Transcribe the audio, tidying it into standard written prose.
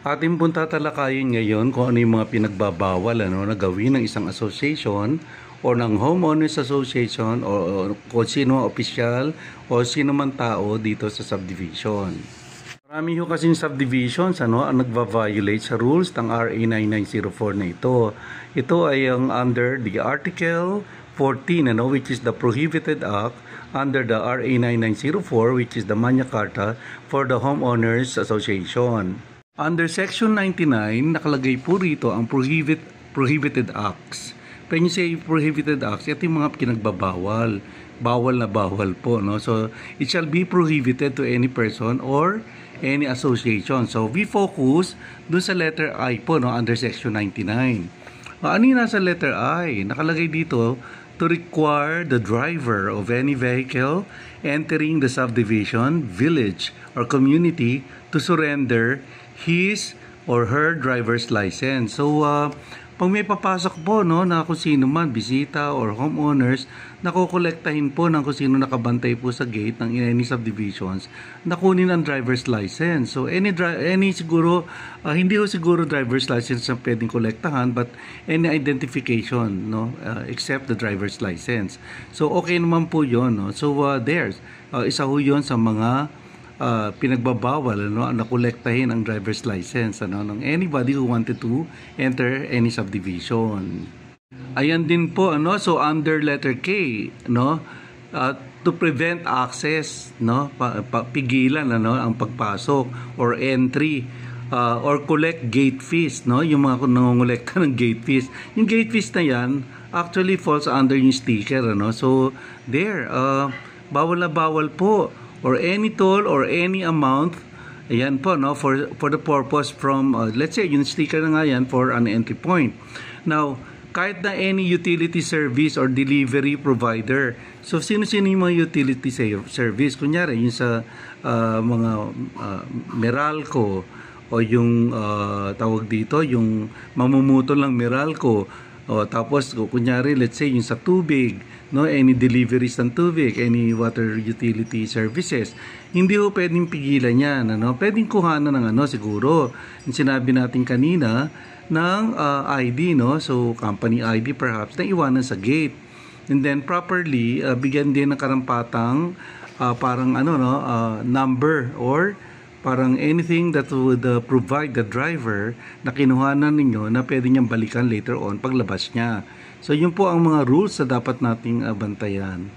Ating pong tatalakayin ngayon kung ano yung mga pinagbabawal na gawin ng isang association o ng homeowners association o kung sino ang opisyal o sino man tao dito sa subdivision. Marami ho kasing subdivisions ang nagva-violate sa rules ng RA 9904 na ito. Ito ay ang under the Article 14 which is the Prohibited Act, under the RA 9904 which is the Magna Carta for the Homeowners Association. Under Section 99, nakalagay po rito ang prohibited acts. When you say prohibited acts, ito yung mga pinagbabawal. Bawal na bawal po. So, it shall be prohibited to any person or any association. So, we focus dun sa letter I po under Section 99. Ano yung nasa letter I? Nakalagay dito, to require the driver of any vehicle entering the subdivision, village, or community to surrender his or her driver's license. So, pag may papasok po na kung sino man, bisita or homeowners, nakukolektahin po ng kung sino nakabantay po sa gate ng any subdivisions, nakunin ang driver's license. So, any siguro, hindi ho siguro driver's license ang pwedeng kolektahan, but any identification, except the driver's license. So, okay naman po yun. So, isa ho yun sa mga pinagbabawal na kolektahin ang driver's license ng anybody who wanted to enter any subdivision. Ayan din po so under letter K to prevent access pigilan ang pagpasok or entry or collect gate fees yung mga nangongolekta ng gate fees. Yung gate fees na yan actually falls under yung sticker so there bawal na bawal po or any toll or any amount, ayan po, for the purpose from, let's say, yung sticker na nga yan for an entry point. Now, kahit na any utility service or delivery provider, so sino-sino yung mga utility service? Kunyari, yung sa mga Meralco, o yung tawag dito, yung mamumuto lang Meralco, o tapos kunyari let's say yung sa tubig any deliveries ng tubig, any water utility services, hindi ho pwedeng pigilan yan pwedeng kuhanan ng siguro yung sinabi natin kanina ng ID so company ID perhaps na iwanan sa gate, and then properly bigyan din ng karampatang parang number or parang anything that would provide the driver na kinuhanan ninyo na pwede niyang balikan later on paglabas niya. So yun po ang mga rules na dapat nating bantayan.